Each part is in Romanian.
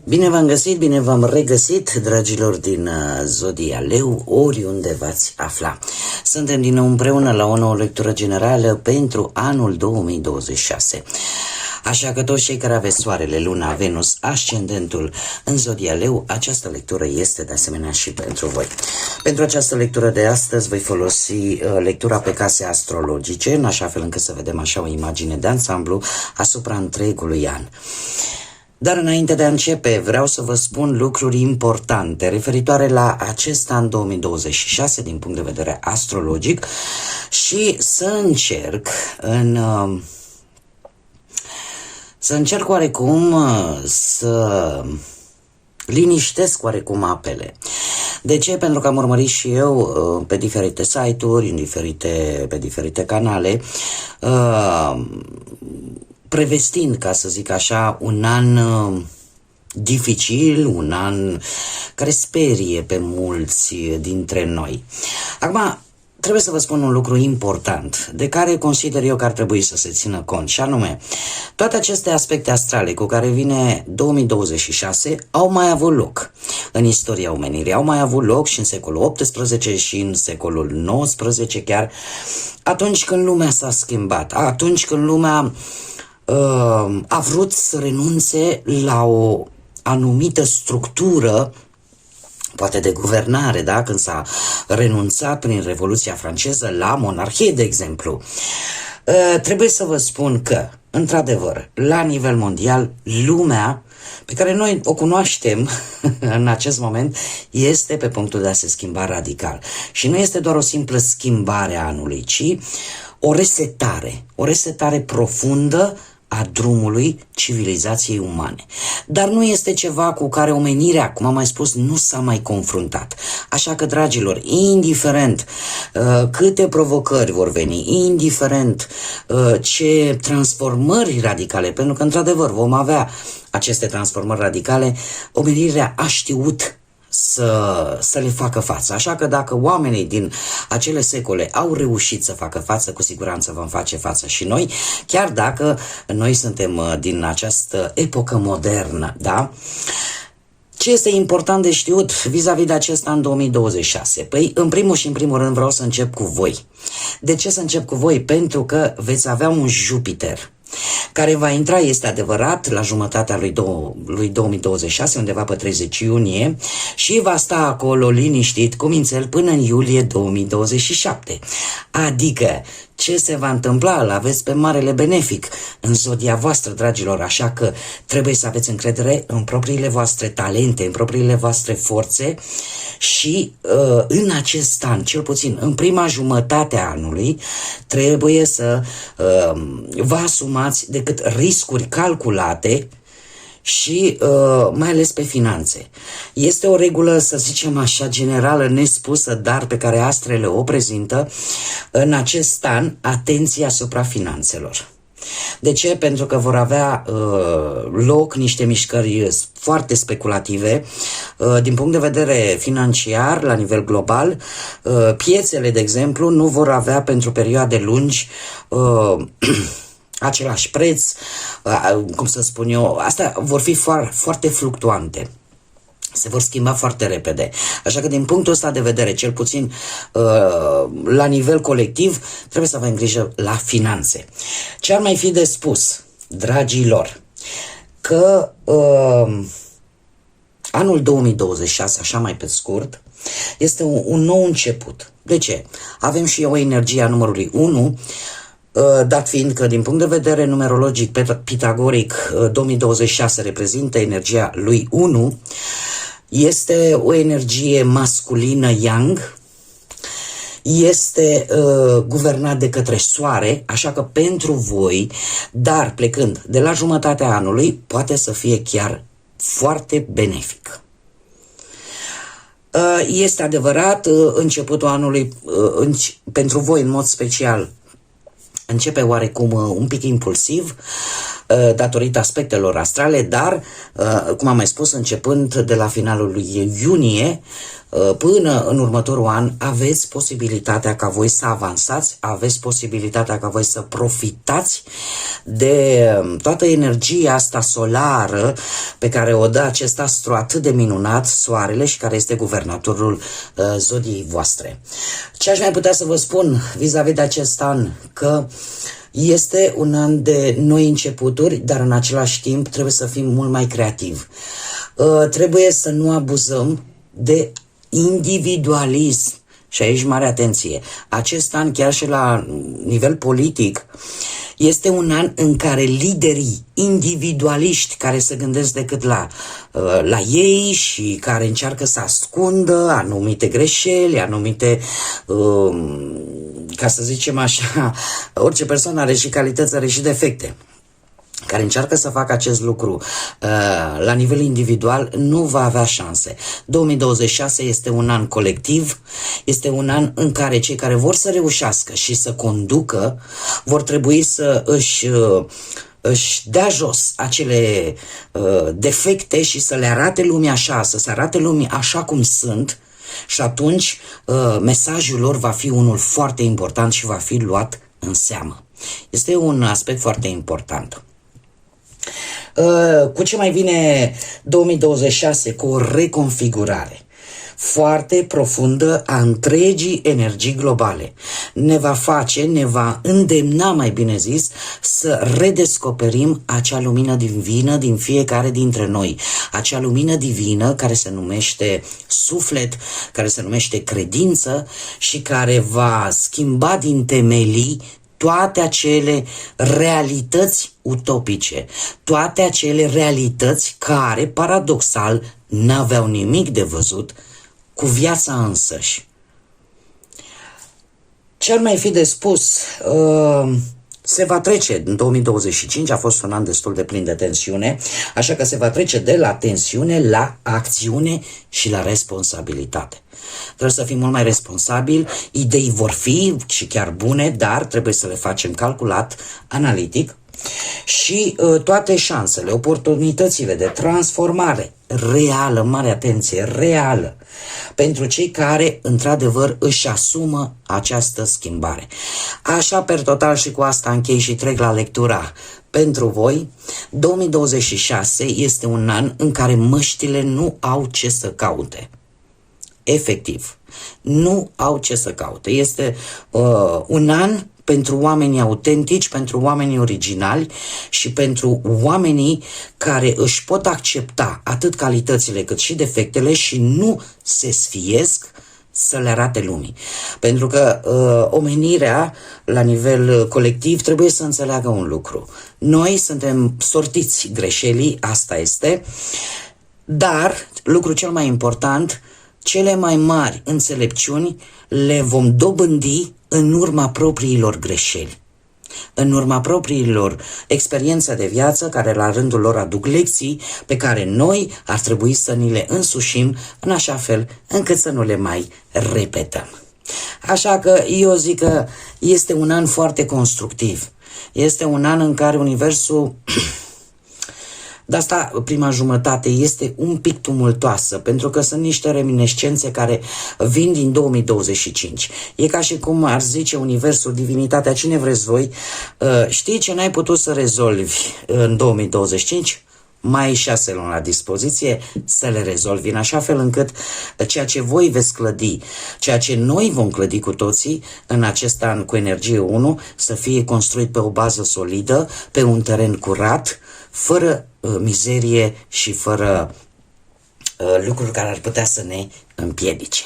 Bine v-am găsit, bine v-am regăsit, dragilor din Zodia Leu, oriunde v-ați afla. Suntem din nou împreună la o nouă lectură generală pentru anul 2026. Așa că toți cei care aveți Soarele, Luna, Venus, Ascendentul în Zodia Leu, această lectură este de asemenea și pentru voi. Pentru această lectură de astăzi voi folosi lectura pe case astrologice, în așa fel încât să vedem așa o imagine de ansamblu asupra întregului an. Dar înainte de a începe, vreau să vă spun lucruri importante referitoare la acest an 2026 din punct de vedere astrologic și să încerc oarecum să liniștesc oarecum apele. De ce? Pentru că am urmărit și eu pe diferite site-uri, pe diferite canale, prevestind, ca să zic așa, un an dificil, un an care sperie pe mulți dintre noi. Acum, trebuie să vă spun un lucru important, de care consider eu că ar trebui să se țină cont, și anume, toate aceste aspecte astrale cu care vine 2026 au mai avut loc în istoria omenirii, au mai avut loc și în secolul XVIII și în secolul XIX chiar, atunci când lumea s-a schimbat, atunci când lumea a vrut să renunțe la o anumită structură, poate de guvernare, da? Când s-a renunțat prin Revoluția franceză la monarhie, de exemplu. Trebuie să vă spun că, într-adevăr, la nivel mondial, lumea pe care noi o cunoaștem în acest moment este pe punctul de a se schimba radical. Și nu este doar o simplă schimbare a anului, ci o resetare profundă a drumului civilizației umane. Dar nu este ceva cu care omenirea, cum am mai spus, nu s-a mai confruntat. Așa că, dragilor, indiferent câte provocări vor veni, indiferent ce transformări radicale, pentru că, într-adevăr, vom avea aceste transformări radicale, omenirea a știut să le facă față. Așa că dacă oamenii din acele secole au reușit să facă față, cu siguranță vom face față și noi, chiar dacă noi suntem din această epocă modernă, da? Ce este important de știut vis-a-vis de acest an 2026? Păi, în primul și în primul rând vreau să încep cu voi. De ce să încep cu voi? Pentru că veți avea un Jupiter care va intra, este adevărat, la jumătatea lui 2026, undeva pe 30 iunie, și va sta acolo liniștit, cumințel, până în iulie 2027. Adică, ce se va întâmpla? Îl aveți pe marele benefic în zodia voastră, dragilor, așa că trebuie să aveți încredere în propriile voastre talente, în propriile voastre forțe și în acest an, cel puțin în prima jumătate a anului, trebuie să vă asumați decât riscuri calculate și mai ales pe finanțe. Este o regulă, să zicem așa, generală, nespusă, dar pe care astrele o prezintă în acest an, atenție asupra finanțelor. De ce? Pentru că vor avea loc niște mișcări foarte speculative din punct de vedere financiar la nivel global. Piețele, de exemplu, nu vor avea pentru perioade lungi același preț, cum să spun eu, astea vor fi foarte fluctuante. Se vor schimba foarte repede. Așa că din punctul ăsta de vedere, cel puțin la nivel colectiv, trebuie să avem grijă la finanțe. Ce ar mai fi de spus, dragilor, că anul 2026, așa mai pe scurt, este un nou început. De ce? Avem și o energie a numărului 1, dat fiind că din punct de vedere numerologic pitagoric 2026 reprezintă energia lui 1, este o energie masculină yang, este guvernat de către soare, așa că pentru voi, dar plecând de la jumătatea anului, poate să fie chiar foarte benefic. Este adevărat, începutul anului, pentru voi în mod special, începe oarecum un pic impulsiv, datorită aspectelor astrale, dar, cum am mai spus, începând de la finalul lui iunie până în următorul an, aveți posibilitatea ca voi să avansați, aveți posibilitatea ca voi să profitați de toată energia asta solară pe care o dă acest astru atât de minunat, Soarele, și care este guvernatorul zodiei voastre. Ce aș mai putea să vă spun vis-a-vis de acest an? Că este un an de noi începuturi, dar în același timp trebuie să fim mult mai creativi. Trebuie să nu abuzăm de individualism. Și aici mare atenție. Acest an, chiar și la nivel politic, este un an în care liderii individualiști care se gândesc decât la ei și care încearcă să ascundă anumite greșeli, anumite, ca să zicem așa, orice persoană are și calități, are și defecte, care încearcă să facă acest lucru la nivel individual, nu va avea șanse. 2026 este un an colectiv, este un an în care cei care vor să reușească și să conducă vor trebui să își dea jos acele defecte și să le arate lumii așa, să se arate lumii așa cum sunt, și atunci mesajul lor va fi unul foarte important și va fi luat în seamă. Este un aspect foarte important. Cu ce mai vine 2026? Cu o reconfigurare foarte profundă a întregii energii globale. Ne va îndemna, mai bine zis, să redescoperim acea lumină divină din fiecare dintre noi. Acea lumină divină care se numește suflet, care se numește credință și care va schimba din temelii toate acele realități utopice, toate acele realități care, paradoxal, n-aveau nimic de văzut cu viața însăși. Ce ar mai fi de spus? Se va trece în 2025, a fost un an destul de plin de tensiune, așa că se va trece de la tensiune la acțiune și la responsabilitate. Trebuie să fim mult mai responsabili, idei vor fi și chiar bune, dar trebuie să le facem calculat, analitic, și toate șansele, oportunitățile de transformare reală, mare atenție, reală, pentru cei care într-adevăr își asumă această schimbare. Așa, per total, și cu asta închei și trec la lectura pentru voi. 2026 este un an în care măștile nu au ce să caute. Efectiv, nu au ce să caute. Este un an pentru oamenii autentici, pentru oamenii originali și pentru oamenii care își pot accepta atât calitățile cât și defectele și nu se sfiesc să le arate lumii. Pentru că omenirea, la nivel colectiv, trebuie să înțeleagă un lucru. Noi suntem sortiți greșelii, asta este, dar, lucru cel mai important, cele mai mari înțelepciuni le vom dobândi în urma propriilor greșeli, în urma propriilor experiențe de viață care la rândul lor aduc lecții pe care noi ar trebui să ni le însușim în așa fel încât să nu le mai repetăm. Așa că eu zic că este un an foarte constructiv. Este un an în care universul de asta prima jumătate este un pic tumultoasă, pentru că sunt niște reminiscențe care vin din 2025. E ca și cum ar zice universul, divinitatea, cine vreți voi, știi ce n-ai putut să rezolvi în 2025? Mai ai 6 luni la dispoziție să le rezolvi în așa fel încât ceea ce voi veți clădi, ceea ce noi vom clădi cu toții în acest an cu energie 1, să fie construit pe o bază solidă, pe un teren curat, fără mizerie și fără lucruri care ar putea să ne împiedice.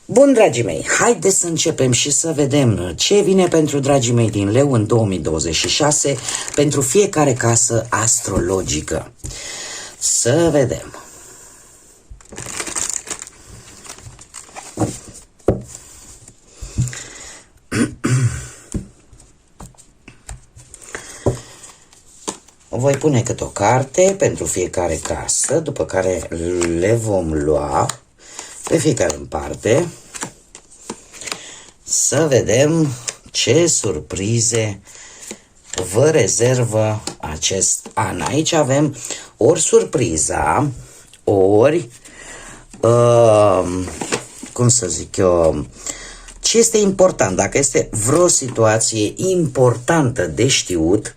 Bun, dragii mei, haideți să începem și să vedem ce vine pentru dragii mei din Leu în 2026 pentru fiecare casă astrologică. Să vedem. Voi pune câte o carte pentru fiecare casă, după care le vom lua pe fiecare în parte, să vedem ce surprize vă rezervă acest an. Aici avem ori surpriza, ori, cum să zic eu, ce este important, dacă este vreo situație importantă de știut.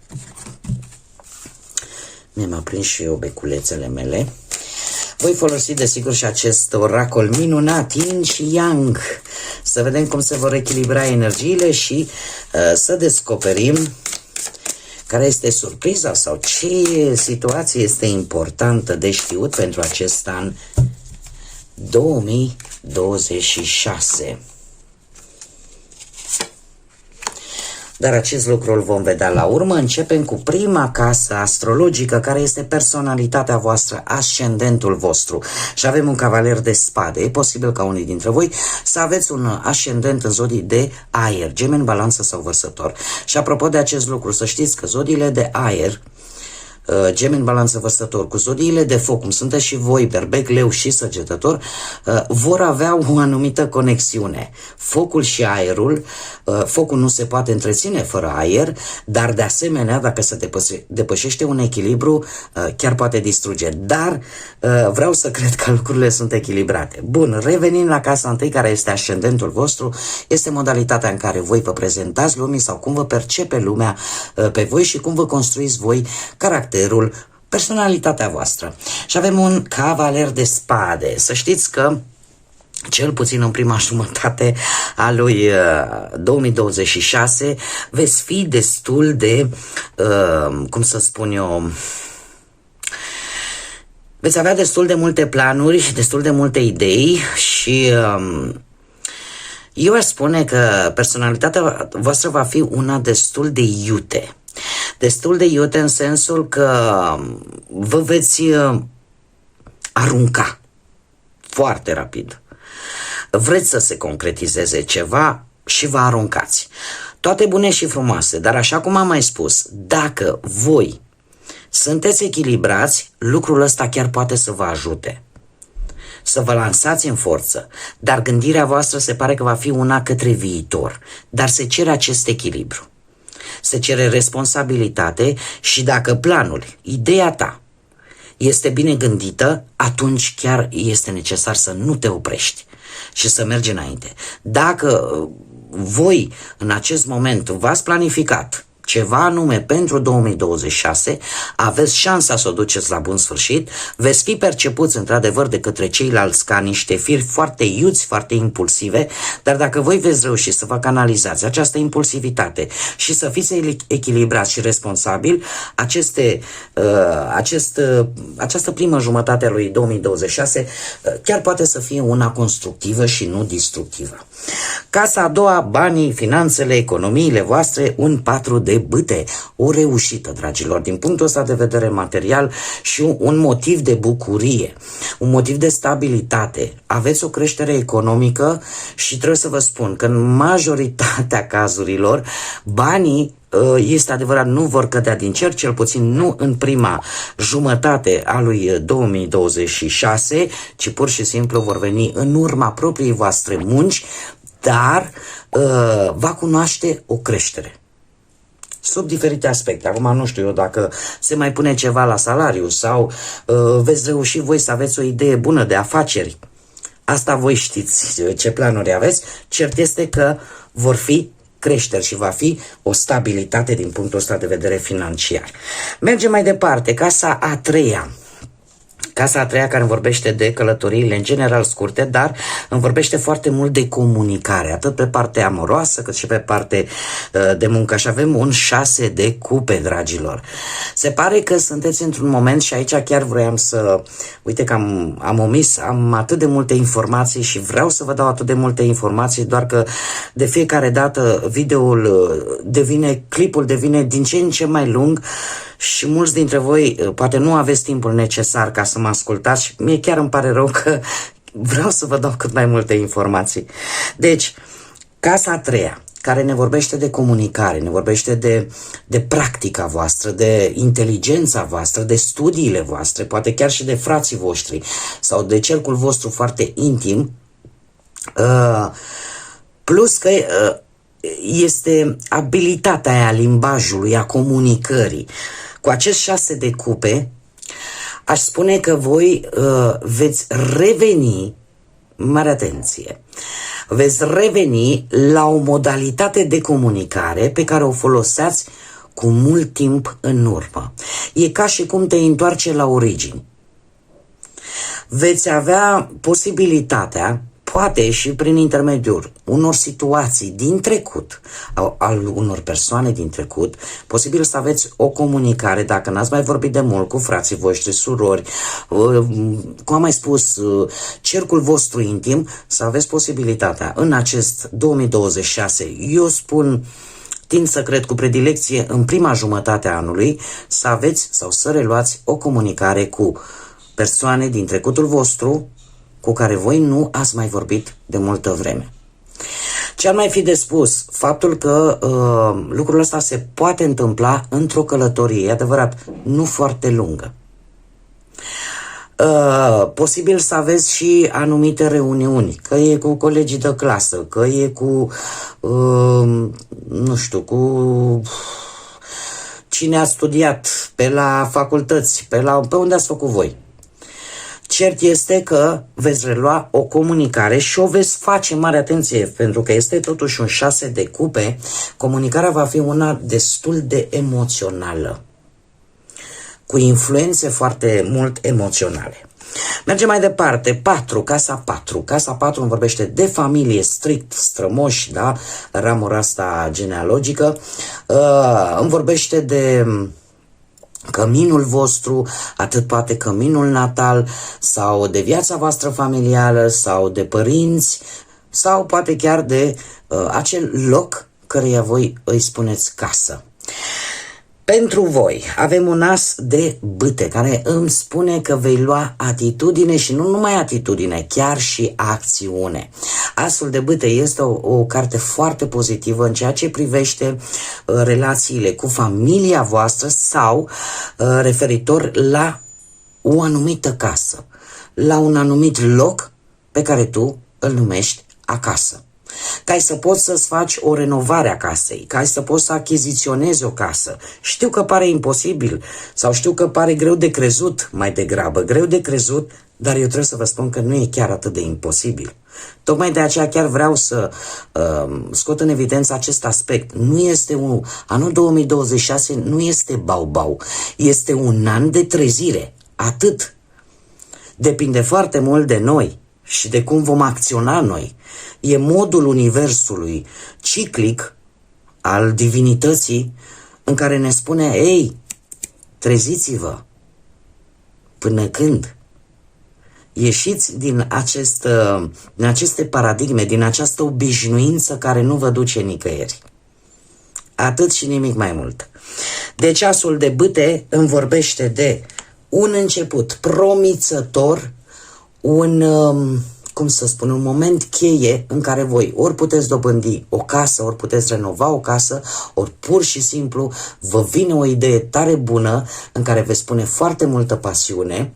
Mi-am aprins și eu beculețele mele. Voi folosi desigur și acest oracol minunat, Yin și Yang, să vedem cum se vor echilibra energiile și să descoperim care este surpriza sau ce situație este importantă de știut pentru acest an 2026. Dar acest lucru îl vom vedea la urmă. Începem cu prima casă astrologică, care este personalitatea voastră, ascendentul vostru. Și avem un cavaler de spade. E posibil ca unii dintre voi să aveți un ascendent în zodii de aer, Gemeni, Balanță sau Vărsător. Și apropo de acest lucru, să știți că zodiile de aer, Gemeni, Balanță, Vărsător, cu zodiile de foc, cum sunteți și voi, Berbec, Leu și Săgetător, vor avea o anumită conexiune. Focul și aerul, focul nu se poate întreține fără aer, dar de asemenea, dacă se depășește un echilibru, chiar poate distruge. Dar vreau să cred că lucrurile sunt echilibrate. Bun, revenind la casa întâi, care este ascendentul vostru, este modalitatea în care voi vă prezentați lumii sau cum vă percepe lumea pe voi și cum vă construiți voi caracterul, personalitatea voastră. Și avem un cavaler de spade. Să știți că cel puțin în prima jumătate a lui 2026 veți fi destul de, cum să spun eu, veți avea destul de multe planuri, destul de multe idei și eu aș spune că personalitatea voastră va fi una destul de iute. Destul de iute în sensul că vă veți arunca foarte rapid. Vreți să se concretizeze ceva și vă aruncați. Toate bune și frumoase, dar așa cum am mai spus, dacă voi sunteți echilibrați, lucrul ăsta chiar poate să vă ajute. Să vă lansați în forță, dar gândirea voastră se pare că va fi una către viitor. Dar se cere acest echilibru. Se cere responsabilitate și dacă planul, ideea ta, este bine gândită, atunci chiar este necesar să nu te oprești și să mergi înainte. Dacă voi în acest moment v-ați planificat ceva anume pentru 2026, aveți șansa să o duceți la bun sfârșit, veți fi percepuți într-adevăr de către ceilalți ca niște firi foarte iuți, foarte impulsive, dar dacă voi veți reuși să vă canalizați această impulsivitate și să fiți echilibrați și responsabili, această primă jumătate a lui 2026 chiar poate să fie una constructivă și nu distructivă. Casa a doua, banii, finanțele, economiile voastre, un 4 de bâte, o reușită, dragilor, din punctul ăsta de vedere material și un motiv de bucurie, un motiv de stabilitate. Aveți o creștere economică și trebuie să vă spun că în majoritatea cazurilor banii, este adevărat, nu vor cădea din cer, cel puțin nu în prima jumătate a lui 2026, ci pur și simplu vor veni în urma propriei voastre munci, dar va cunoaște o creștere sub diferite aspecte. Acum nu știu eu dacă se mai pune ceva la salariu sau veți reuși voi să aveți o idee bună de afaceri. Asta voi știți ce planuri aveți. Cert este că vor fi creșteri și va fi o stabilitate din punctul ăsta de vedere financiar. Mergem mai departe. Casa a treia. Casa a treia, care îmi vorbește de călătoriile în general scurte, dar îmi vorbește foarte mult de comunicare, atât pe partea amoroasă cât și pe partea de muncă. Și avem un 6 de cupe, dragilor. Se pare că sunteți într-un moment și aici chiar vroiam să... Uite că am omis, am atât de multe informații și vreau să vă dau atât de multe informații, doar că de fiecare dată clipul devine din ce în ce mai lung și mulți dintre voi poate nu aveți timpul necesar ca să mă ascultați și mie chiar îmi pare rău că vreau să vă dau cât mai multe informații. Deci, casa a treia, care ne vorbește de comunicare, ne vorbește de practica voastră, de inteligența voastră, de studiile voastre, poate chiar și de frații voștri sau de cercul vostru foarte intim, Plus că este abilitatea aia a limbajului, a comunicării. Cu acest 6 de cupe, aș spune că voi veți reveni, mare atenție, veți reveni la o modalitate de comunicare pe care o foloseați cu mult timp în urmă. E ca și cum te întoarce la origini. Veți avea posibilitatea, poate și prin intermediul unor situații din trecut, al unor persoane din trecut, posibil să aveți o comunicare, dacă n-ați mai vorbit de mult cu frații voștri, surori, cum am mai spus, cercul vostru intim, să aveți posibilitatea în acest 2026, eu spun, tind să cred cu predilecție în prima jumătate a anului, să aveți sau să reluați o comunicare cu persoane din trecutul vostru cu care voi nu ați mai vorbit de multă vreme. Ce ar mai fi de spus? Faptul că lucrul ăsta se poate întâmpla într-o călătorie, e adevărat, nu foarte lungă. Posibil să aveți și anumite reuniuni, că e cu colegii de clasă, că e cu, nu știu, cu cine a studiat pe la facultăți, pe unde ați făcut voi. Cert este că veți relua o comunicare și o veți face, mare atenție, pentru că este totuși un 6 de cupe, comunicarea va fi una destul de emoțională, cu influențe foarte mult emoționale. Mergem mai departe, 4, casa 4. Casa 4 îmi vorbește de familie, strict strămoși, da, ramura asta genealogică, îmi vorbește de căminul vostru, atât poate căminul natal, sau de viața voastră familială, sau de părinți, sau poate chiar de acel loc căreia voi îi spuneți casă. Pentru voi avem un as de bâte care îmi spune că vei lua atitudine și nu numai atitudine, chiar și acțiune. Asul de bâte este o carte foarte pozitivă în ceea ce privește relațiile cu familia voastră sau referitor la o anumită casă, la un anumit loc pe care tu îl numești acasă. Ca să poți să-ți faci o renovare a casei, ca să poți să achiziționezi o casă. Știu că pare imposibil sau știu că pare greu de crezut, mai degrabă greu de crezut, dar eu trebuie să vă spun că nu e chiar atât de imposibil. Tocmai de aceea chiar vreau să scot în evidență acest aspect. Nu este anul 2026 nu este bau-bau, este un an de trezire, atât. Depinde foarte mult de noi și de cum vom acționa noi. E modul universului ciclic al divinității în care ne spune, ei, treziți-vă, până când? Ieșiți din aceste paradigme, din această obișnuință care nu vă duce nicăieri. Atât și nimic mai mult. Deci asul de bâte îmi vorbește de un început promițător, un moment cheie în care voi ori puteți dobândi o casă, ori puteți renova o casă, ori pur și simplu vă vine o idee tare bună în care veți pune foarte multă pasiune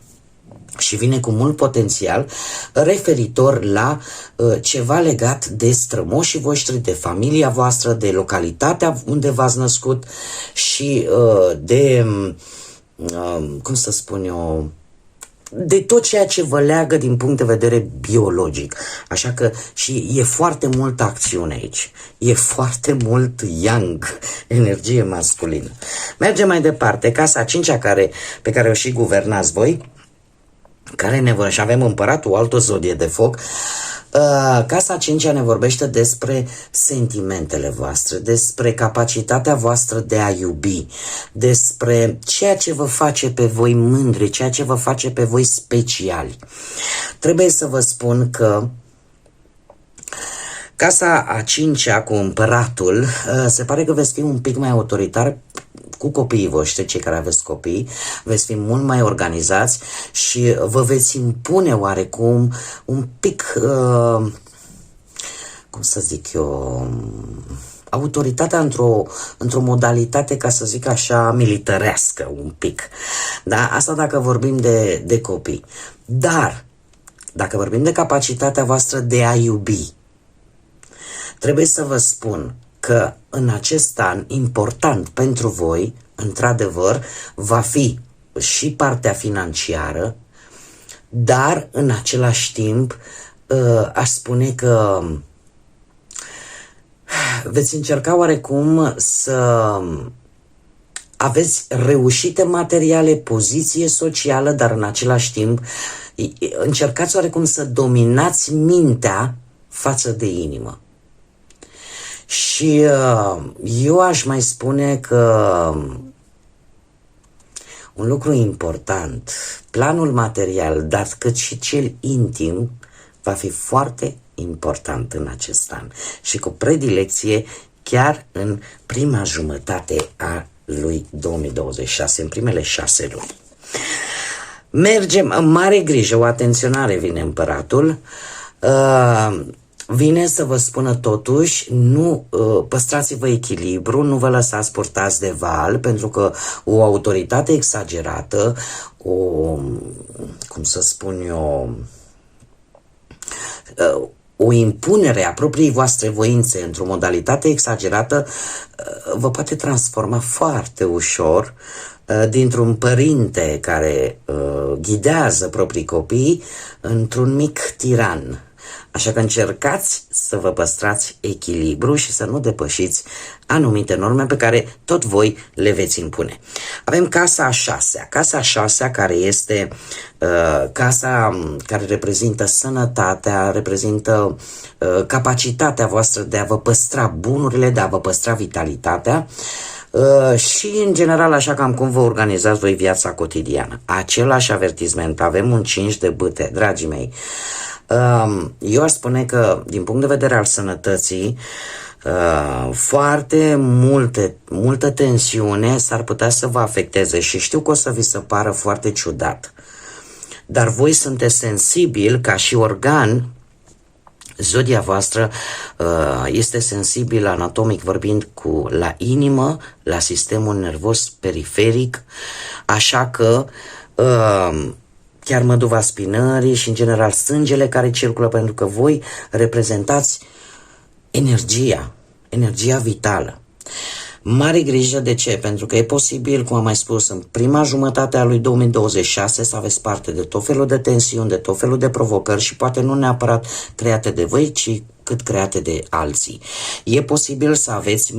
și vine cu mult potențial referitor la ceva legat de strămoșii voștri, de familia voastră, de localitatea unde v-ați născut și de, de tot ceea ce vă leagă din punct de vedere biologic. Așa că și e foarte multă acțiune aici. E foarte mult yang, energie masculină. Mergem mai departe. Casa 5-a pe care o și guvernați voi, și avem împăratul, o altă zodie de foc. Casa 5-a ne vorbește despre sentimentele voastre, despre capacitatea voastră de a iubi, despre ceea ce vă face pe voi mândri, ceea ce vă face pe voi speciali. Trebuie să vă spun că casa a 5-a cu împăratul, se pare că veți fi un pic mai autoritar cu copiii voștri, cei care aveți copii, veți fi mult mai organizați și vă veți impune oarecum un pic, autoritatea într-o modalitate, ca să zic așa, militărească un pic. Da? Asta dacă vorbim de copii. dacă vorbim de capacitatea voastră de a iubi, trebuie să vă spun că în acest an important pentru voi, într-adevăr, va fi și partea financiară, dar în același timp aș spune că veți încerca oarecum să aveți reușite materiale, poziție socială, dar în același timp încercați oarecum să dominați mintea față de inimă. Și eu aș mai spune că un lucru important, planul material, dar cât și cel intim, va fi foarte important în acest an și cu predilecție chiar în prima jumătate a lui 2026, în primele 6 luni. Mergem în mare grijă, o atenționare, vine împăratul, vine să vă spună totuși, nu păstrați-vă echilibru, nu vă lăsați purtați de val, pentru că o autoritate exagerată, cum să spun eu, o impunere a propriei voastre voințe într-o modalitate exagerată vă poate transforma foarte ușor dintr-un părinte care ghidează proprii copii într-un mic tiran. Așa că încercați să vă păstrați echilibru și să nu depășiți anumite norme pe care tot voi le veți impune. Avem casa a 6-a. Casa a 6-a care este casa care reprezintă sănătatea, reprezintă capacitatea voastră de a vă păstra bunurile, de a vă păstra vitalitatea și în general așa cam cum vă organizați voi viața cotidiană. Același avertisment, avem un 5 de bâte, dragii mei. Eu aș spune că, din punct de vedere al sănătății, foarte multă tensiune s-ar putea să vă afecteze și știu că o să vi se pară foarte ciudat. Dar voi sunteți sensibili ca și organ, zodia voastră este sensibilă anatomic vorbind la inimă, la sistemul nervos periferic, așa că chiar măduva spinării și în general sângele care circulă, pentru că voi reprezentați energia vitală. Mare grijă, de ce? Pentru că e posibil, cum am mai spus, în prima jumătate a lui 2026 să aveți parte de tot felul de tensiuni, de tot felul de provocări și poate nu neapărat create de voi, ci cât create de alții. E posibil să aveți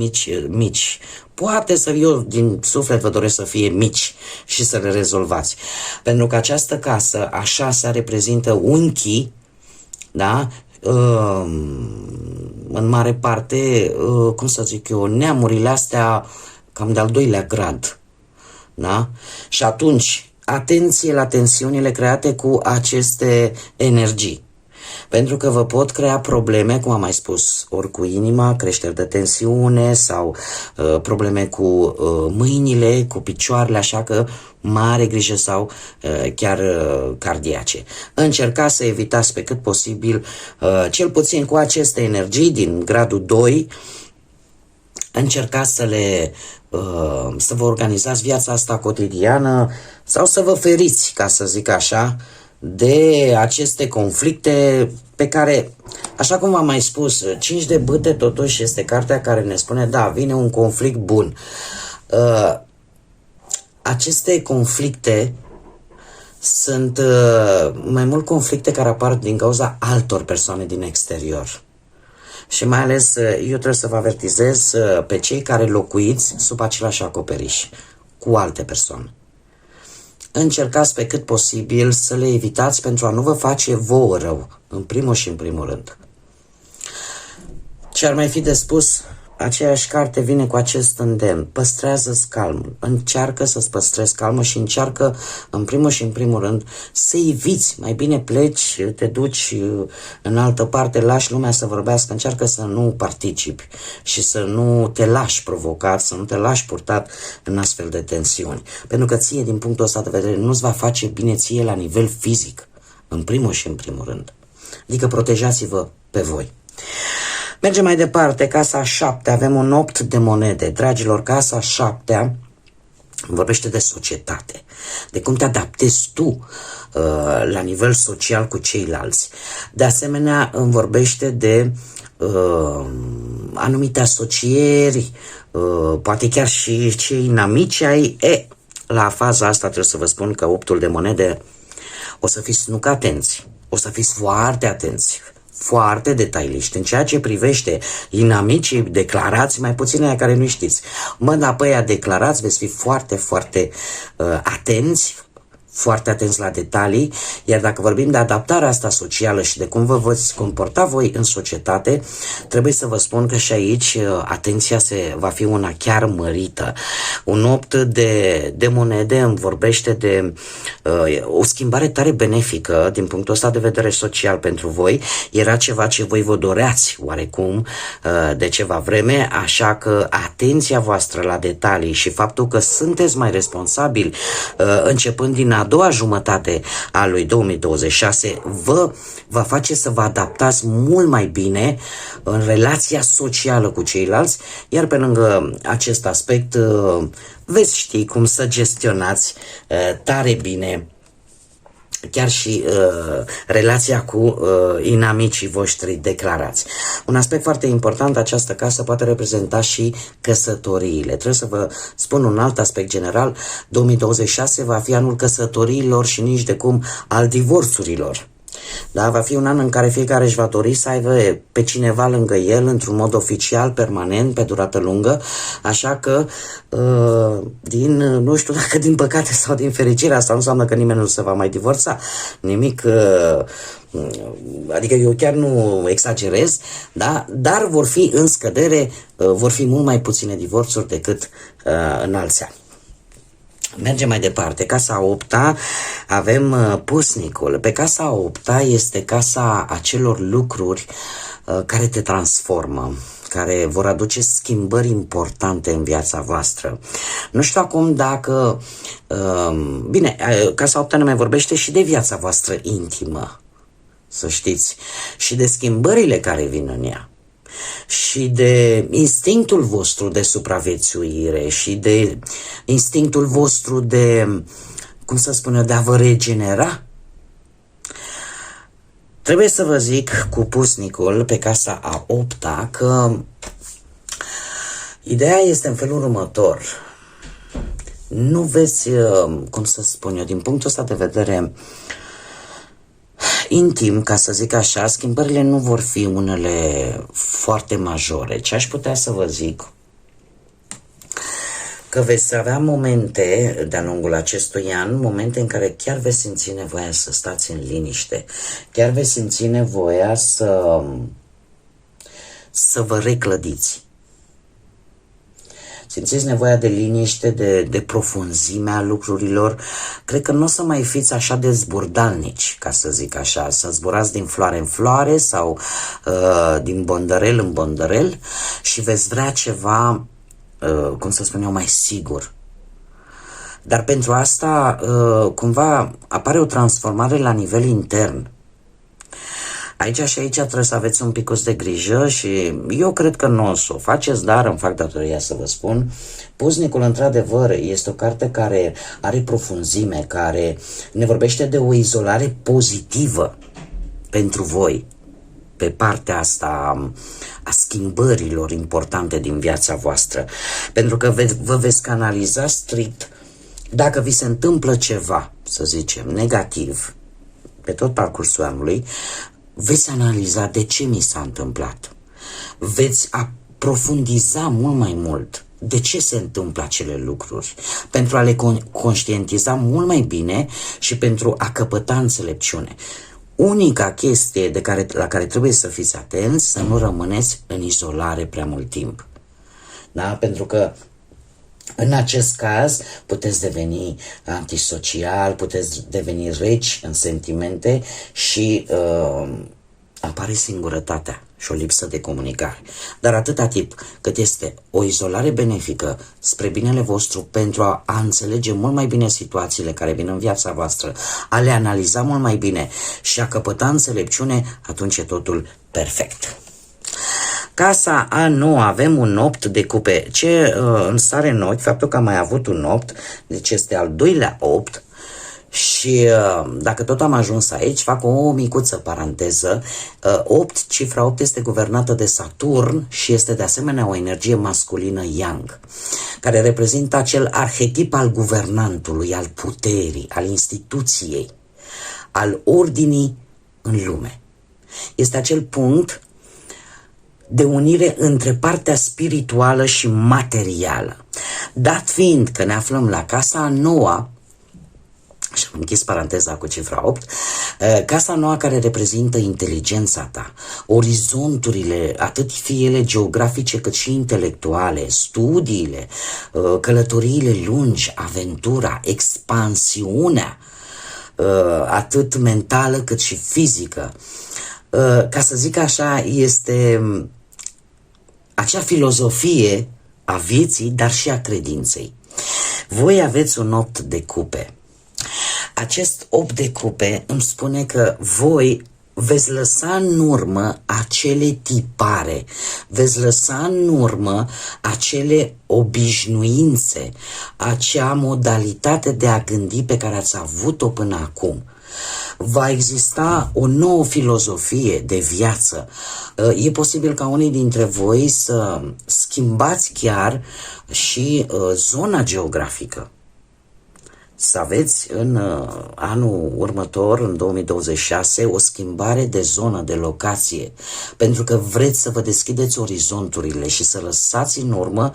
mici. Poate să, eu din suflet vă doresc să fie mici și să le rezolvați. Pentru că această casă, a 6-a, reprezintă unchii, da? În mare parte, cum să zic eu, neamurile astea cam de-al 2-lea grad. Da? Și atunci, atenție la tensiunile create cu aceste energii. Pentru că vă pot crea probleme, cum am mai spus, ori cu inima, creșteri de tensiune sau probleme cu mâinile, cu picioarele, așa că mare grijă sau chiar cardiace. Încercați să evitați pe cât posibil, cel puțin cu aceste energii din gradul 2, încercați să vă organizați viața asta cotidiană sau să vă feriți, ca să zic așa, de aceste conflicte pe care, așa cum am mai spus, 5 de bâte totuși este cartea care ne spune, da, vine un conflict bun. Aceste conflicte sunt mai mult conflicte care apar din cauza altor persoane din exterior. Și mai ales eu trebuie să vă avertizez pe cei care locuiți sub același acoperiș cu alte persoane. Încercați pe cât posibil să le evitați pentru a nu vă face vouă rău, în primul și în primul rând. Ce ar mai fi de spus? Aceeași carte vine cu acest îndemn. Păstrează-ți calmul. Încearcă să-ți păstrezi calmul și încearcă, în primul și în primul rând, să eviți. Mai bine pleci, te duci în altă parte, lași lumea să vorbească, încearcă să nu participi și să nu te lași provocat, să nu te lași purtat în astfel de tensiuni. Pentru că ție, din punctul ăsta de vedere, nu-ți va face bine ție la nivel fizic, în primul și în primul rând. Adică protejați-vă pe voi. Mergem mai departe, casa a 7, avem un 8 de monede. Dragilor, casa a 7 Vorbește de societate, de cum te adaptezi tu la nivel social cu ceilalți. De asemenea, îmi vorbește de anumite asocieri, poate chiar și cei inamici ai. La faza asta trebuie să vă spun că optul de monede o să fiți nu atenți, o să fiți foarte atenți, foarte detaliști în ceea ce privește inamicii declarați, mai puțin aia care nu știți. Dar pe aia declarați veți fi foarte, foarte atenți, foarte atenți la detalii, iar dacă vorbim de adaptarea asta socială și de cum vă veți comporta voi în societate, trebuie să vă spun că și aici atenția va fi una chiar mărită. Un opt de monede îmi vorbește de o schimbare tare benefică din punctul ăsta de vedere social pentru voi. Era ceva ce voi vă doreați oarecum de ceva vreme, așa că atenția voastră la detalii și faptul că sunteți mai responsabili începând din a doua jumătate a lui 2026 vă va face să vă adaptați mult mai bine în relația socială cu ceilalți, iar pe lângă acest aspect veți ști cum să gestionați tare bine chiar și relația cu inamicii voștri declarați. Un aspect foarte important, această casă poate reprezenta și căsătoriile. Trebuie să vă spun un alt aspect general, 2026 va fi anul căsătoriilor și nici de cum al divorțurilor. Da, va fi un an în care fiecare își va dori să aibă pe cineva lângă el într-un mod oficial, permanent, pe durată lungă, așa că nu știu dacă din păcate sau din fericire, asta nu înseamnă că nimeni nu se va mai divorța, nimic, adică eu chiar nu exagerez, da? Dar vor fi în scădere, vor fi mult mai puține divorțuri decât în alți ani. Mergem mai departe. Casa a 8-a, avem pusnicul. Pe casa a 8-a este casa acelor lucruri care te transformă, care vor aduce schimbări importante în viața voastră. Nu știu acum dacă... Bine, casa 8-a ne mai vorbește și de viața voastră intimă, să știți, și de schimbările care vin în ea, și de instinctul vostru de supraviețuire și de instinctul vostru de, cum să spun eu, de a vă regenera. Trebuie să vă zic cu pusnicul pe casa a 8-a că ideea este în felul următor. Nu veți, cum să spun eu, din punctul ăsta de vedere intim, ca să zic așa, schimbările nu vor fi unele foarte majore. Ce aș putea să vă zic? Că veți avea momente de-a lungul acestui an, momente în care chiar veți simți nevoia să stați în liniște, chiar veți simți nevoia să vă reclădiți. Simțiți nevoia de liniște, de profunzimea lucrurilor. Cred că nu o să mai fiți așa de zburdalnici, ca să zic așa, să zburați din floare în floare sau din bondărel în bondărel și veți vrea ceva, cum să spun eu, mai sigur. Dar pentru asta, cumva, apare o transformare la nivel intern. Aici și aici trebuie să aveți un pic de grijă și eu cred că nu o să o faceți, dar îmi fac datoria să vă spun. Pusnicul, într-adevăr, este o carte care are profunzime, care ne vorbește de o izolare pozitivă pentru voi pe partea asta a schimbărilor importante din viața voastră. Pentru că vă veți canaliza strict dacă vi se întâmplă ceva, să zicem, negativ pe tot parcursul anului. Veți analiza de ce mi s-a întâmplat. Veți aprofundiza mult mai mult de ce se întâmplă acele lucruri, pentru a le conștientiza mult mai bine și pentru a căpăta înțelepciune. Unica chestie la care trebuie să fiți atenți, să nu rămâneți în izolare prea mult timp. Da? Pentru că în acest caz puteți deveni antisocial, puteți deveni reci în sentimente și apare singurătatea și o lipsă de comunicare. Dar atâta timp cât este o izolare benefică spre binele vostru pentru a înțelege mult mai bine situațiile care vin în viața voastră, a le analiza mult mai bine și a căpăta înțelepciune, atunci e totul perfect. Casa a 9 avem un 8 de cupe. Ce îmi sare în ochi, faptul că am mai avut un 8, deci este al doilea 8. Și dacă tot am ajuns aici, fac o micuță paranteză. 8, cifra 8 este guvernată de Saturn și este de asemenea o energie masculină yang, care reprezintă acel arhetip al guvernantului, al puterii, al instituției, al ordinii în lume. Este acel punct de unire între partea spirituală și materială. Dat fiind că ne aflăm la casa a 9, și am închis paranteza cu cifra 8, casa noua care reprezintă inteligența ta, orizonturile, atât fie ele geografice cât și intelectuale, studiile, călătoriile lungi, aventura, expansiunea, atât mentală cât și fizică. Ca să zic așa, este acea filozofie a vieții, dar și a credinței. Voi aveți un 8 de cupe. Acest 8 de cupe îmi spune că voi veți lăsa în urmă acele tipare, veți lăsa în urmă acele obișnuințe, acea modalitate de a gândi pe care ați avut-o până acum. Va exista o nouă filozofie de viață. E posibil ca unii dintre voi să schimbați chiar și zona geografică. Să aveți în anul următor, în 2026, o schimbare de zonă, de locație, pentru că vreți să vă deschideți orizonturile și să lăsați în urmă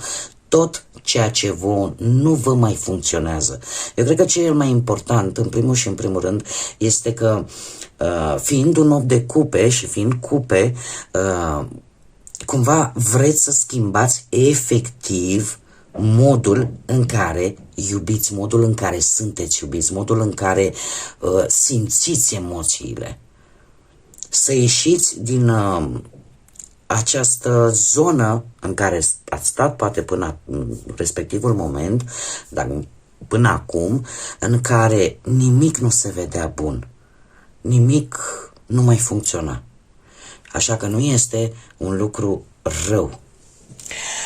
tot ceea ce nu vă mai funcționează. Eu cred că cel mai important, în primul și în primul rând, este că fiind un 8 de cupe și fiind cupe, cumva vreți să schimbați efectiv modul în care iubiți, modul în care sunteți iubiți, modul în care simțiți emoțiile. Să ieșiți din această zonă în care ați stat poate până în respectivul moment, dar până acum, în care nimic nu se vedea bun, nimic nu mai funcționa. Așa că nu este un lucru rău.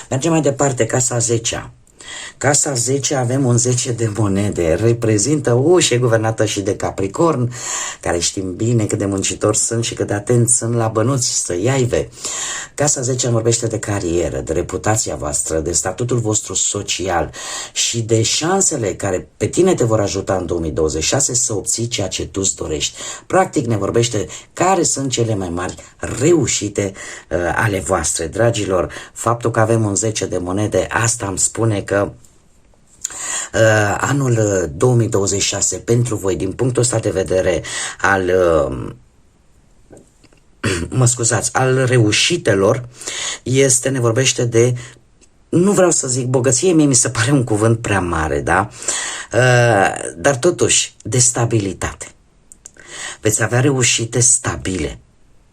Mergem mai departe, casa 10-a. Casa 10 avem un 10 de monede, reprezintă și e guvernată și de Capricorn, care știm bine cât de muncitori sunt și cât de atenți sunt la bănuți să iaive. Casa 10 vorbește de carieră, de reputația voastră, de statutul vostru social și de șansele care pe tine te vor ajuta în 2026 să obții ceea ce tu îți dorești. Practic ne vorbește care sunt cele mai mari reușite ale voastre. Dragilor, faptul că avem un 10 de monede, asta îmi spune că anul 2026 pentru voi, din punctul ăsta de vedere al al reușitelor, ne vorbește de, nu vreau să zic bogăție, mie mi se pare un cuvânt prea mare, da? Dar totuși, de stabilitate. Veți avea reușite stabile,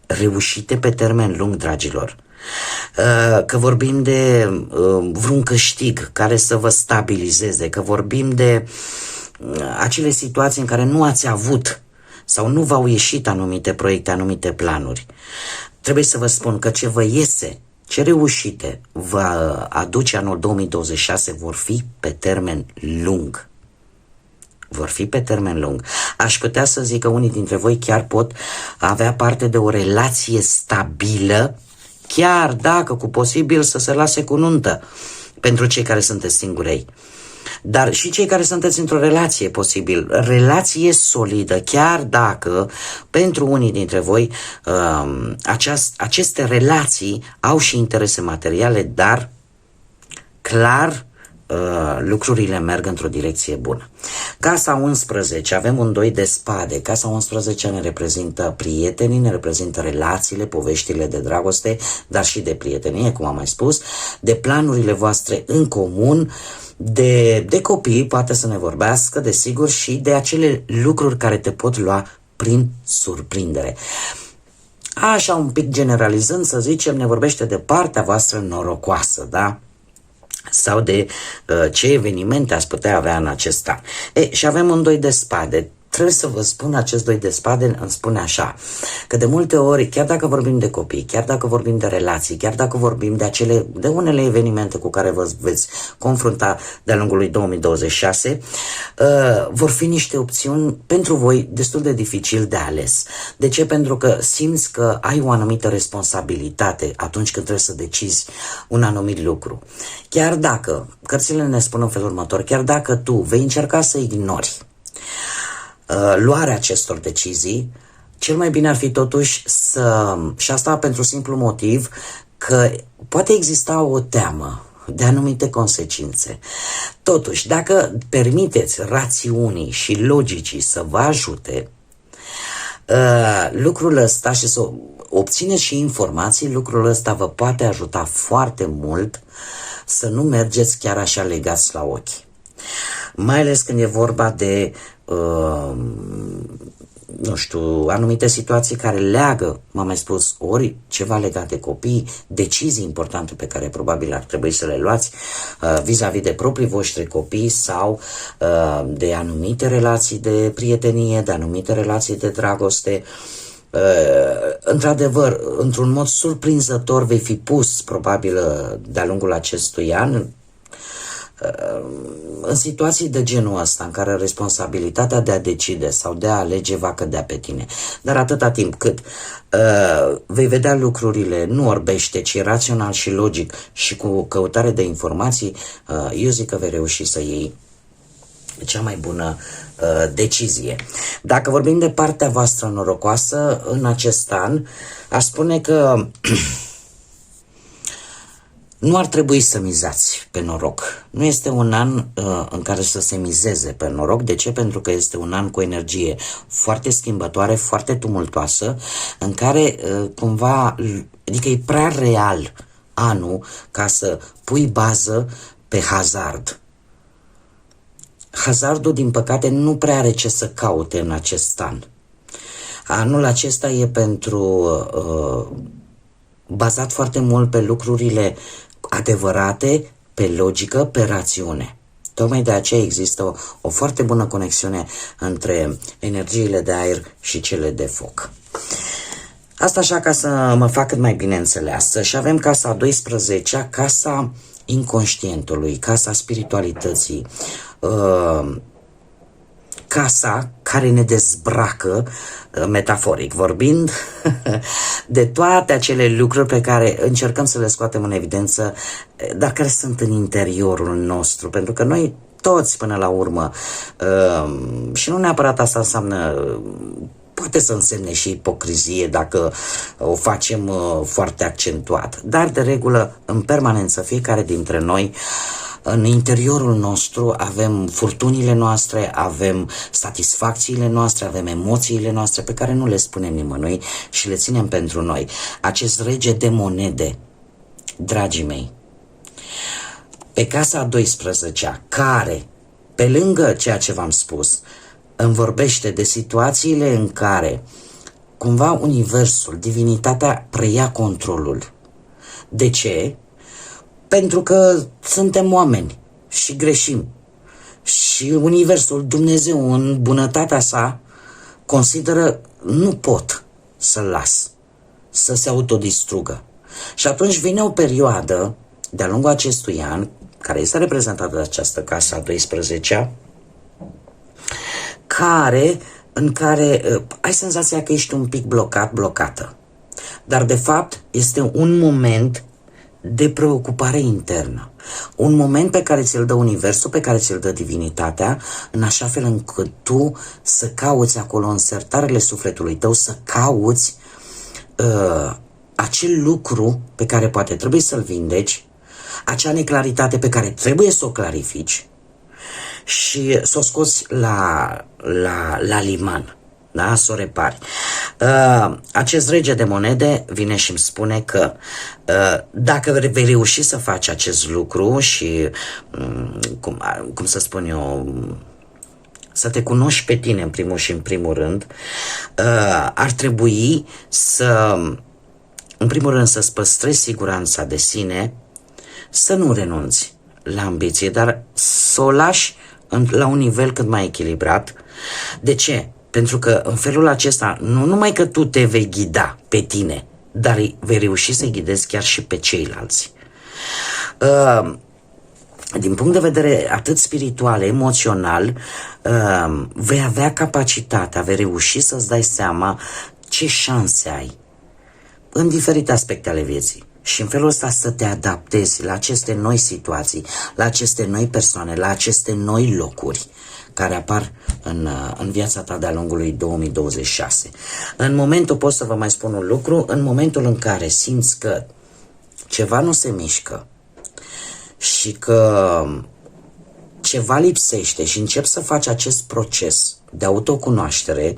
reușite pe termen lung, dragilor. Că vorbim de vreun câștig care să vă stabilizeze, că vorbim de acele situații în care nu ați avut sau nu v-au ieșit anumite proiecte, anumite planuri. Trebuie să vă spun că ce vă iese, ce reușite vă aduce anul 2026 vor fi pe termen lung. Vor fi pe termen lung. Aș putea să zic că unii dintre voi chiar pot avea parte de o relație stabilă, chiar dacă cu posibil să se lase cu nuntă pentru cei care sunteți singurei. Dar și cei care sunteți într-o relație, posibil, relație solidă, chiar dacă pentru unii dintre voi aceste relații au și interese materiale, dar clar lucrurile merg într-o direcție bună. Casa 11, avem un 2 de spade. Casa 11 ne reprezintă prietenii, ne reprezintă relațiile, poveștile de dragoste, dar și de prietenie, cum am mai spus, de planurile voastre în comun, de copii, poate să ne vorbească, desigur, și de acele lucruri care te pot lua prin surprindere. Așa, un pic generalizând, să zicem, ne vorbește de partea voastră norocoasă, da? Sau de ce evenimente ați putea avea în acest an. Și avem un 2 de spade. trebuie să vă spun, acest 2 de spade îmi spune așa, că de multe ori, chiar dacă vorbim de copii, chiar dacă vorbim de relații, chiar dacă vorbim de unele evenimente cu care vă veți confrunta de-a lungul lui 2026, vor fi niște opțiuni pentru voi destul de dificil de ales. De ce? Pentru că simți că ai o anumită responsabilitate atunci când trebuie să decizi un anumit lucru. Chiar dacă, cărțile ne spun în felul următor, chiar dacă tu vei încerca să ignori luarea acestor decizii, cel mai bine ar fi totuși și asta pentru simplu motiv că poate exista o teamă de anumite consecințe. Totuși, dacă permiteți rațiunii și logicii să vă ajute, lucrul ăsta și să obțineți și informații, lucrul ăsta vă poate ajuta foarte mult să nu mergeți chiar așa legați la ochi. Mai ales când e vorba de nu știu, anumite situații care leagă, m-am mai spus, ori ceva legat de copii, decizii importante pe care probabil ar trebui să le luați vis-a-vis de proprii voștri copii sau de anumite relații de prietenie, de anumite relații de dragoste. Într-adevăr, într-un mod surprinzător vei fi pus, probabil, de-a lungul acestui an, în situații de genul ăsta, în care responsabilitatea de a decide sau de a alege va cădea pe tine. Dar atâta timp cât vei vedea lucrurile nu orbește, ci rațional și logic și cu căutare de informații, eu zic că vei reuși să iei cea mai bună decizie. Dacă vorbim de partea voastră norocoasă în acest an, aș spune că nu ar trebui să mizați pe noroc. Nu este un an în care să se mizeze pe noroc. De ce? Pentru că este un an cu energie foarte schimbătoare, foarte tumultoasă, în care cumva, adică e prea real anul ca să pui bază pe hazard. Hazardul, din păcate, nu prea are ce să caute în acest an. Anul acesta e bazat foarte mult pe lucrurile adevărate, pe logică, pe rațiune. Tocmai de aceea există o foarte bună conexiune între energiile de aer și cele de foc. Asta așa ca să mă fac cât mai bine înțeleasă. Și avem casa a 12-a, casa inconștientului, casa spiritualității, casa care ne dezbracă, metaforic vorbind, de toate acele lucruri pe care încercăm să le scoatem în evidență, dar care sunt în interiorul nostru, pentru că noi toți până la urmă, și nu neapărat asta înseamnă, poate să însemne și ipocrizie dacă o facem foarte accentuat, dar de regulă, în permanență, fiecare dintre noi, în interiorul nostru avem furtunile noastre, avem satisfacțiile noastre, avem emoțiile noastre pe care nu le spunem nimănui și le ținem pentru noi. Acest rege de monede, dragii mei, pe casa a 12-a, care, pe lângă ceea ce v-am spus, îmi vorbește de situațiile în care cumva universul, divinitatea preia controlul. De ce? Pentru că suntem oameni și greșim. Și universul, Dumnezeu, în bunătatea sa, consideră nu pot să-l las să se autodistrugă. Și atunci vine o perioadă de-a lungul acestui an, care este reprezentată de această casă a 12-a, în care ai senzația că ești un pic blocată. Dar de fapt este un moment de preocupare internă. Un moment pe care ți-l dă universul, pe care ți-l dă divinitatea, în așa fel încât tu să cauți acolo în sertarele sufletului tău, să cauți acel lucru pe care poate trebuie să-l vindeci, acea neclaritate pe care trebuie să o clarifici și să o scoți la liman. Da? Să o repari. Acest rege de monede vine și îmi spune că dacă vei reuși să faci acest lucru și, cum să spun eu, să te cunoști pe tine în primul și în primul rând, ar trebui în primul rând, să-ți păstrezi siguranța de sine, să nu renunți la ambiție, dar să o lași la un nivel cât mai echilibrat. De ce? Pentru că în felul acesta nu numai că tu te vei ghida pe tine, dar vei reuși să ghidezi chiar și pe ceilalți. Din punct de vedere atât spiritual, emoțional, vei avea capacitatea, vei reuși să-ți dai seama ce șanse ai în diferite aspecte ale vieții. Și în felul ăsta să te adaptezi la aceste noi situații, la aceste noi persoane, la aceste noi locuri care apar în viața ta de-a lungul lui 2026. În momentul, pot să vă mai spun un lucru, în momentul în care simți că ceva nu se mișcă și că ceva lipsește și începi să faci acest proces de autocunoaștere,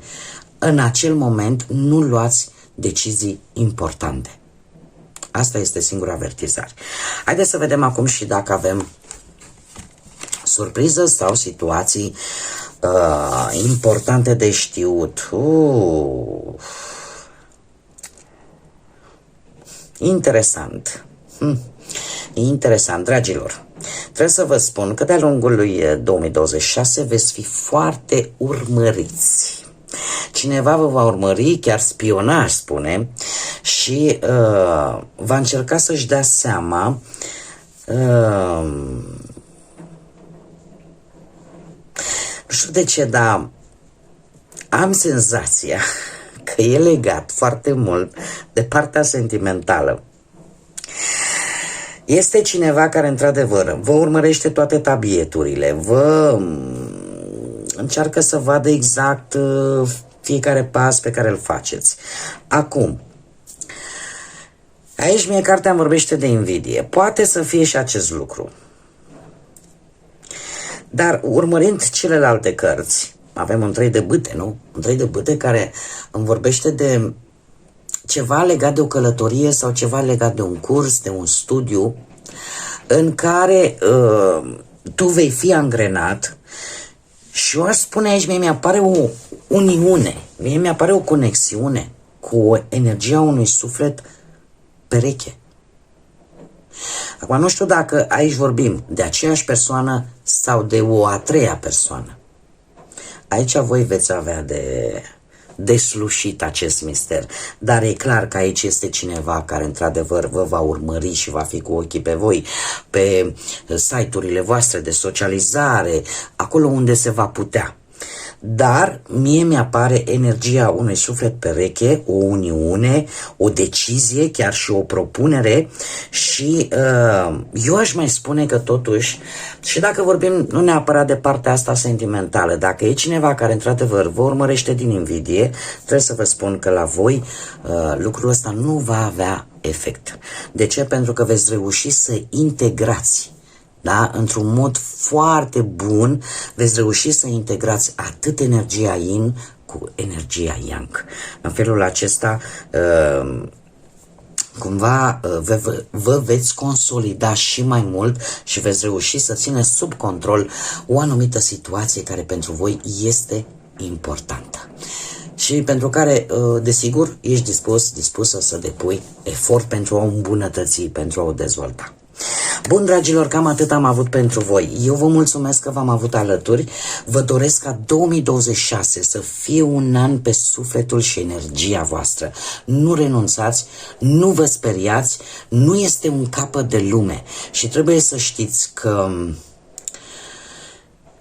în acel moment nu luați decizii importante. Asta este singura avertizare. Haideți să vedem acum și dacă avem surpriză sau situații importante de știut. Interesant. Interesant, dragilor. Trebuie să vă spun că de-a lungul lui 2026 veți fi foarte urmăriți. Cineva vă va urmări, chiar spiona, aș spune, și va încerca să-și dea seama nu știu de ce, dar am senzația că e legat foarte mult de partea sentimentală. Este cineva care, într-adevăr, vă urmărește toate tabieturile, vă încearcă să vadă exact fiecare pas pe care îl faceți. Acum, aici mie cartea îmi vorbește de invidie. Poate să fie și acest lucru. Dar urmărind celelalte cărți, avem un 3 de bâte, nu? Un 3 de bâte care îmi vorbește de ceva legat de o călătorie sau ceva legat de un curs, de un studiu, în care tu vei fi angrenat. Și eu aș spune aici, mie mi-apare o uniune, mie mi-apare o conexiune cu energia unui suflet pereche. Acum nu știu dacă aici vorbim de aceeași persoană sau de o a treia persoană. Aici voi veți avea de deslușit acest mister, dar e clar că aici este cineva care într-adevăr vă va urmări și va fi cu ochii pe voi, pe site-urile voastre de socializare, acolo unde se va putea. Dar mie mi-apare energia unui suflet pereche, o uniune, o decizie, chiar și o propunere și eu aș mai spune că totuși, și dacă vorbim nu neapărat de partea asta sentimentală, dacă e cineva care într-adevăr vă urmărește din invidie, trebuie să vă spun că la voi lucrul ăsta nu va avea efect. De ce? Pentru că veți reuși să integrați, da? Într-un mod foarte bun veți reuși să integrați atât energia yin cu energia yang. În felul acesta cumva vă veți consolida și mai mult și veți reuși să țineți sub control o anumită situație care pentru voi este importantă și pentru care, desigur, ești dispusă să depui efort pentru a o îmbunătăți, pentru a o dezvolta. Bun, dragilor, cam atât am avut pentru voi. Eu vă mulțumesc că v-am avut alături. Vă doresc ca 2026 să fie un an pe sufletul și energia voastră. Nu renunțați, nu vă speriați, nu este un capăt de lume. Și trebuie să știți că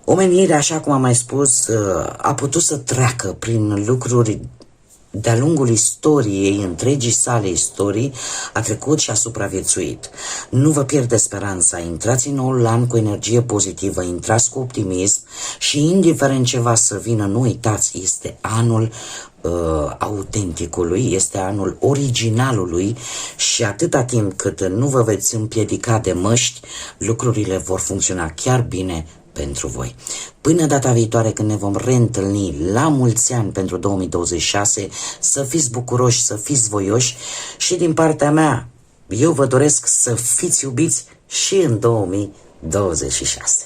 omenirea, așa cum am mai spus, a putut să treacă prin lucruri de-a lungul istoriei, întregii sale istorii, a trecut și a supraviețuit. Nu vă pierdeți speranța, intrați în noul an cu energie pozitivă, intrați cu optimism și indiferent ce va să vină, nu uitați, este anul autenticului, este anul originalului și atâta timp cât nu vă veți împiedica de măști, lucrurile vor funcționa chiar bine pentru voi. Până data viitoare când ne vom reîntâlni la mulți ani pentru 2026, să fiți bucuroși, să fiți voioși și din partea mea, eu vă doresc să fiți iubiți și în 2026.